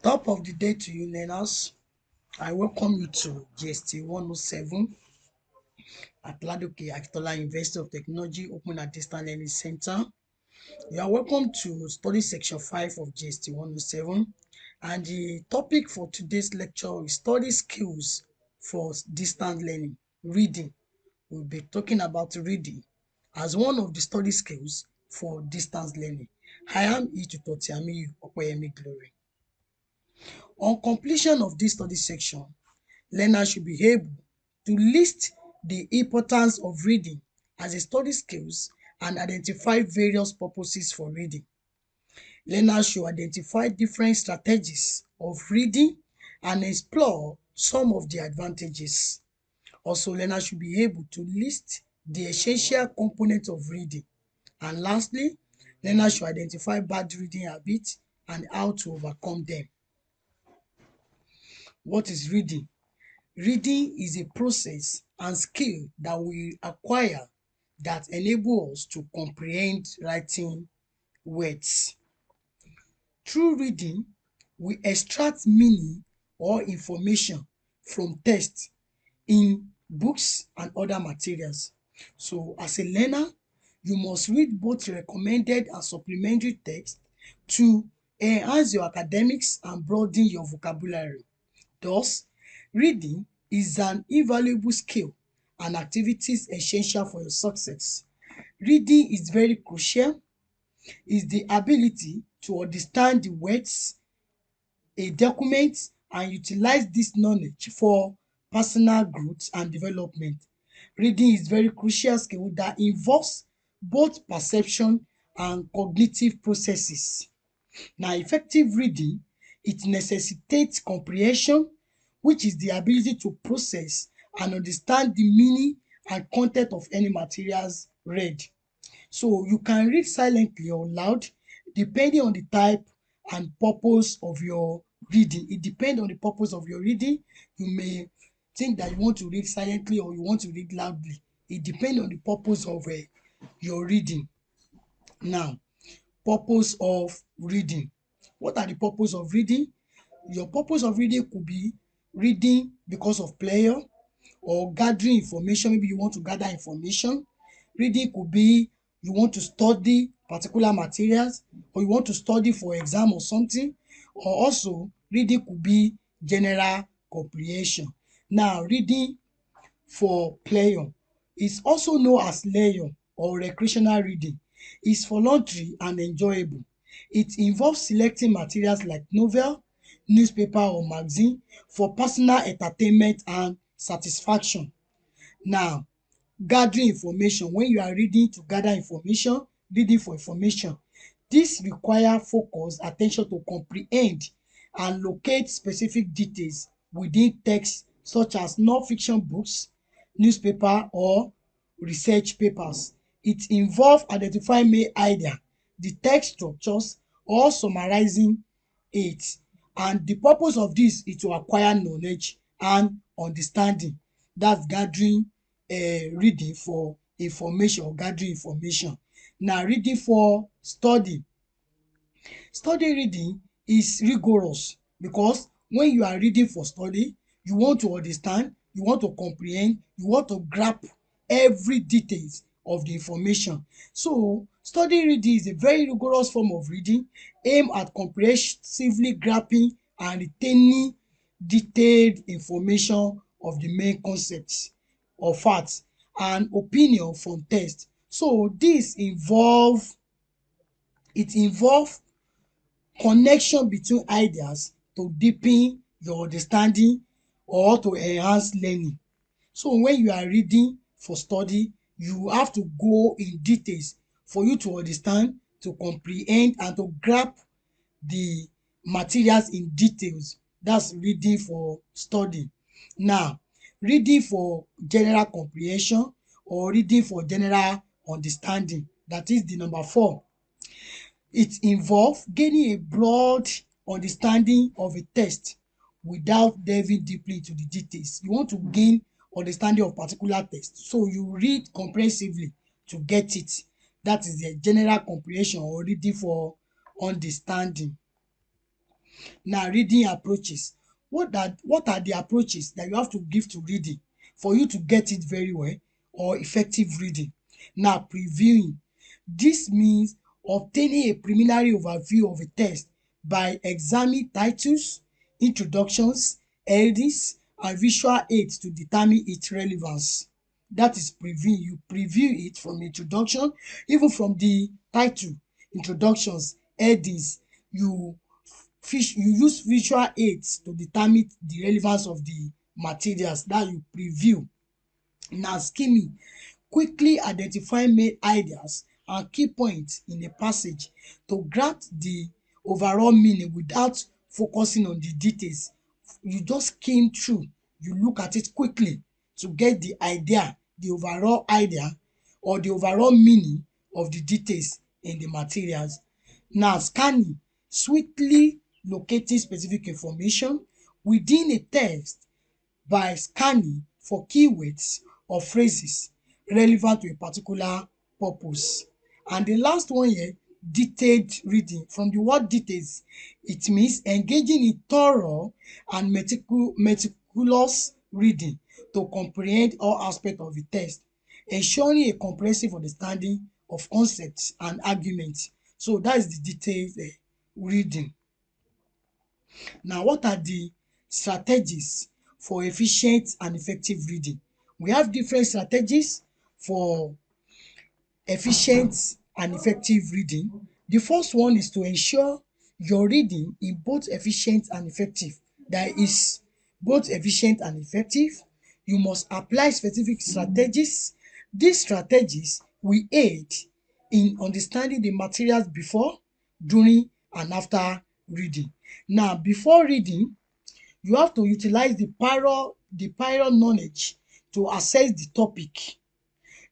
Top of the day to you, learners. I welcome you to GST 107 at Ladoke Akitola University of Technology Open and Distance Learning Center. You are welcome to study section 5 of GST 107. And the topic for today's lecture is study skills for distance learning, reading. We'll be talking about reading as one of the study skills for distance learning. I am Itutotiamiyu Opeyemi Glory. On completion of this study section, learners should be able to list the importance of reading as a study skills and identify various purposes for reading. Learners should identify different strategies of reading and explore some of the advantages. Also, learners should be able to list the essential components of reading. And lastly, learners should identify bad reading habits and how to overcome them. What is reading? Reading is a process and skill that we acquire that enable us to comprehend writing words. Through reading, we extract meaning or information from text in books and other materials. So as a learner, you must read both recommended and supplementary text to enhance your academics and broaden your vocabulary. Thus, reading is an invaluable skill and activities essential for your success. Reading is very crucial. Is the ability to understand the words, a document, and utilize this knowledge for personal growth and development. Reading is very crucial skill that involves both perception and cognitive processes. Now, effective reading, it necessitates comprehension, which is the ability to process and understand the meaning and content of any materials read. So you can read silently or loud depending on the type and purpose of your reading. It depends on the purpose of your reading. You may think that you want to read silently or you want to read loudly. It depends on the purpose of your reading. Now, purpose of reading. What are the purpose of reading? Your purpose of reading could be reading because of pleasure or gathering information. Maybe you want to gather information. Reading could be you want to study particular materials or you want to study for exam or something. Or also, reading could be general comprehension. Now, reading for pleasure is also known as leisure or recreational reading. It's voluntary and enjoyable. It involves selecting materials like novel, newspaper or magazine for personal entertainment and satisfaction. Now, gathering information. When you are reading to gather information, reading for information, this require focus, attention to comprehend and locate specific details within text such as non-fiction books, newspaper or research papers. It involve identifying main idea, the text structures or summarizing it, and the purpose of this is to acquire knowledge and understanding. That's gathering reading for information or gathering information. Now, reading for study. Study reading is rigorous because when you are reading for study, you want to understand, you want to comprehend, you want to grasp every details of the information. So, study reading is a very rigorous form of reading aimed at comprehensively grasping and retaining detailed information of the main concepts or facts and opinion from text. So, this involve connection between ideas to deepen your understanding or to enhance learning. So when you are reading for study, you have to go in details for you to understand, to comprehend and to grasp the materials in details. That's reading for study. Now, reading for general comprehension or reading for general understanding, that is the number 4. It involves gaining a broad understanding of a text without delving deeply into the details. You want to gain understanding of particular text, so you read comprehensively to get it. That is the general comprehension or reading for understanding. Now, reading approaches. What are the approaches that you have to give to reading for you to get it very well or effective reading? Now, previewing. This means obtaining a preliminary overview of a text by examining titles, introductions, headings, and visual aids to determine its relevance. That is preview. You preview it from introduction, even from the title, introductions, headings. You you use visual aids to determine the relevance of the materials that you preview. Now, skimming. Quickly identify main ideas and key points in a passage to grasp the overall meaning without focusing on the details. You just skim through, you look at it quickly to get the idea, the overall idea or the overall meaning of the details in the materials. Now, scanning. Swiftly locating specific information within a text by scanning for keywords or phrases relevant to a particular purpose. And the last one here, detailed reading. From the word details, it means engaging in thorough and meticulous reading to comprehend all aspects of the text, ensuring a comprehensive understanding of concepts and arguments. So that is the detailed reading. Now, what are the strategies for efficient and effective reading? We have different strategies for efficient and effective reading. The first one is to ensure your reading is both efficient and effective. That is both efficient and effective. You must apply specific strategies. These strategies will aid in understanding the materials before, during, and after reading. Now, before reading, you have to utilize the prior knowledge to assess the topic.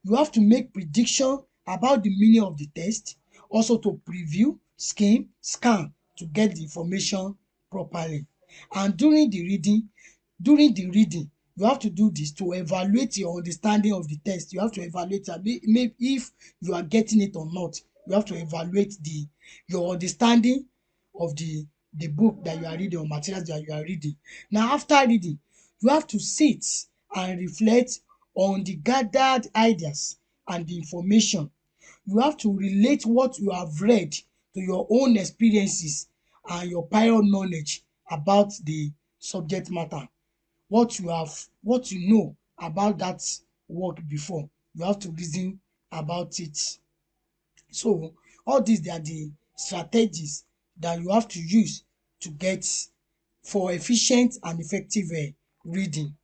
You have to make prediction about the meaning of the text, also to preview, skim, scan to get the information properly. And during the reading, you have to do this to evaluate your understanding of the text. You have to evaluate maybe if you are getting it or not. You have to evaluate your understanding of the book that you are reading or materials that you are reading. Now, after reading, you have to sit and reflect on the gathered ideas and the information. You have to relate what you have read to your own experiences and your prior knowledge about the subject matter. What you know about that work before, you have to reason about it. So all these, they are the strategies that you have to use to get for efficient and effective reading.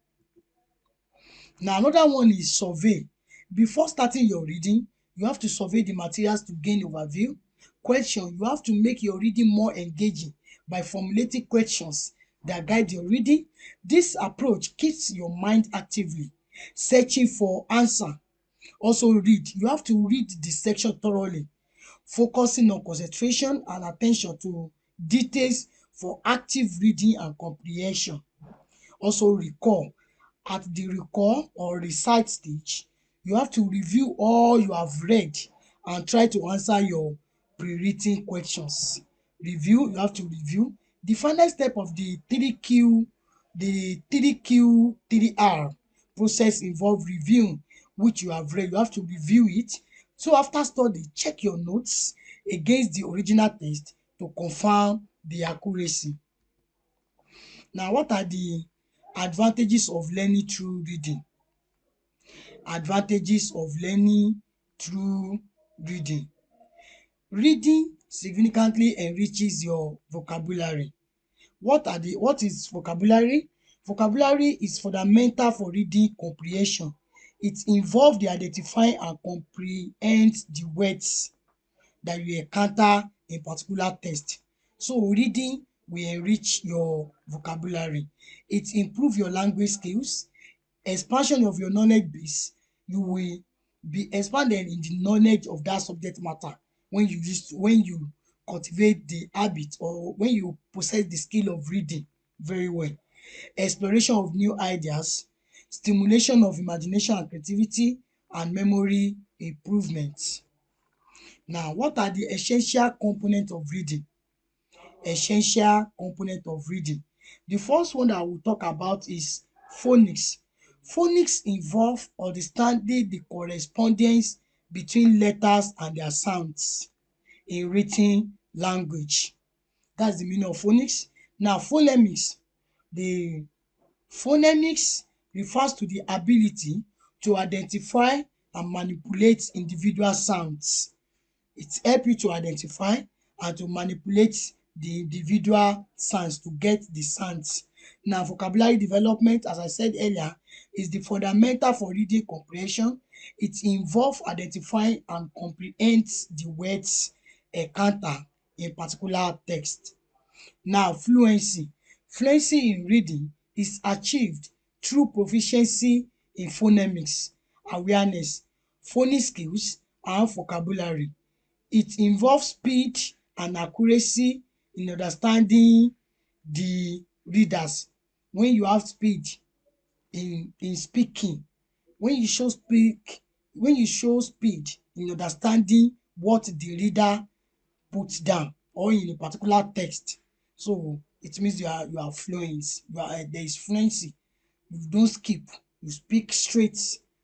Now, another one is survey. Before starting your reading, you have to survey the materials to gain overview. Question. You have to make your reading more engaging by formulating questions that guide your reading. This approach keeps your mind actively searching for answer. Also read. You have to read the section thoroughly, focusing on concentration and attention to details for active reading and comprehension. Also recall. At the recall or recite stage, you have to review all you have read and try to answer your pre-written questions. You have to review. The final step of the 3Q3R process involve reviewing which you have read. You have to review it. So after study, check your notes against the original text to confirm the accuracy. Now, what are the advantages of learning through reading? Advantages of learning through reading. Reading significantly enriches your vocabulary. What is vocabulary? Vocabulary is fundamental for reading comprehension. It involves the identifying and comprehend the words that you encounter in particular text. So reading will enrich your vocabulary. It improve your language skills, expansion of your knowledge base. You will be expanded in the knowledge of that subject matter when you cultivate the habit or when you possess the skill of reading very well. Exploration of new ideas, stimulation of imagination and creativity, and memory improvement. Now, what are the essential components of reading? essential component of reading. The first one that I will talk about is phonics. Phonics involve understanding the correspondence between letters and their sounds in written language. That's the meaning of phonics. Now phonemics. The phonemics refers to the ability to identify and manipulate individual sounds. It help you to identify and to manipulate the individual sounds to get the sounds. Now vocabulary development, as I said earlier, is the fundamental for reading comprehension. It involve identifying and comprehend the words encounter in particular text. Now fluency. Fluency in reading is achieved through proficiency in phonemics, awareness, phonics skills and vocabulary. It involves speed and accuracy in understanding the readers. When you have speed in speaking, when you show speed in understanding what the reader put down or in a particular text, so it means you are fluent, there is fluency. You don't skip, you speak straight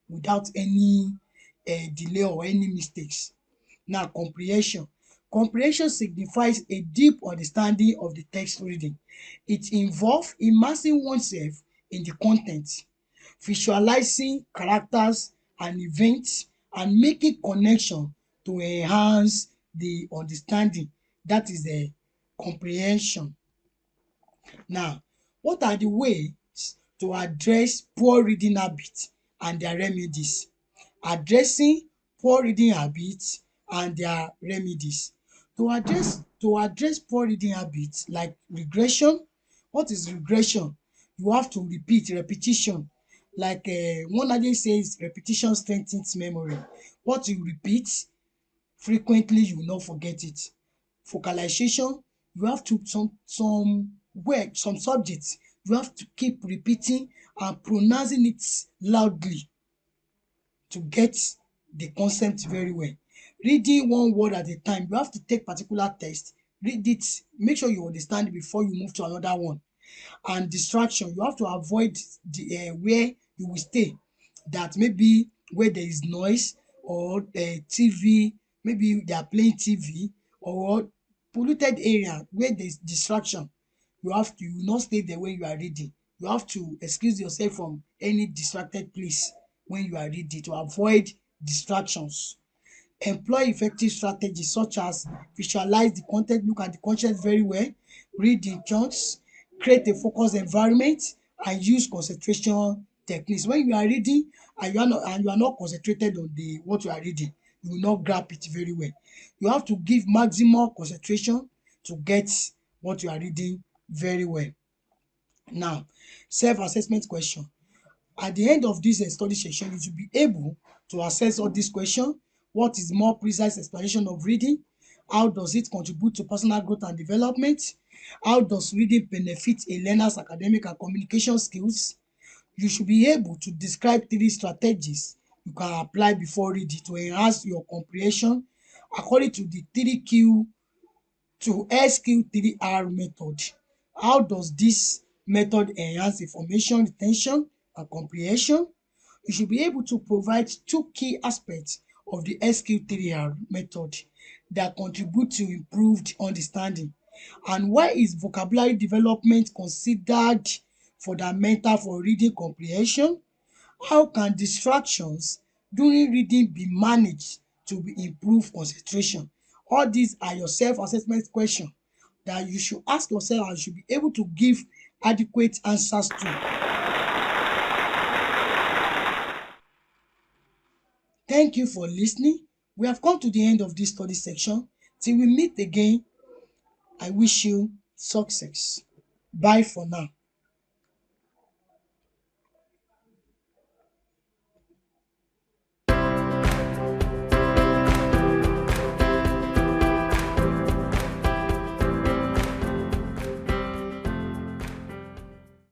without any delay or any mistakes. Now comprehension. Comprehension signifies a deep understanding of the text reading. It involve immersing oneself in the con ten t, visualizing characters and events and making connection to enhance the understanding. That is the comprehension. Now, what are the ways to address poor reading habits and their remedies? Addressing poor reading habits and their remedies. To address poor reading habits like regression. What is regression? You have to repeat, repetition. Like one adage says repetition strengthens memory. What you repeat frequently you will not forget it. Vocalization, you have to some words, some subjects you have to keep repeating and pronouncing it loudly to get the concept very well. Reading one word at a time, you have to take particular text, read it, make sure you understand it before you move to another one. And distraction, you have to avoid the where you will stay, that maybe where there is noise or TV, maybe they are playing TV, or polluted area where there is distraction. You will not stay there when you are reading. You have to excuse yourself from any distracted place when you are reading to avoid distractions. Employ effective strategies such as visualize the con ten t, look at the con ten t very well, read in chunks, create a focused environment and use concentration techniques. When you are reading and you are not concentrated on the what you are reading, you will not grab it very well. You have to give maximum concentration to get what you are reading very well. Now, self-assessment question. At the end of dis study session, you should be able to assess all dis question. What is more precise explanation of reading? How does it contribute to personal growth and development? How does reading benefit a learner's academic and communication skills? You should be able to describe 3 strategies you can apply before reading to enhance your comprehension according to the 3Q to SQ3R method. How does dis method enhance information re ten tion and comprehension? You should be able to provide 2 key aspects of the SQ3R method that contribute to improved understanding. And why is vocabulary development considered fundamental for reading comprehension? How can distractions during reading be managed to improve concentration? All these are your self-assessment question that you should ask yourself and you should be able to give adequate answers to. Thank you for listening. We have come to the end of this study section. Till we meet again, I wish you success. Bye for now.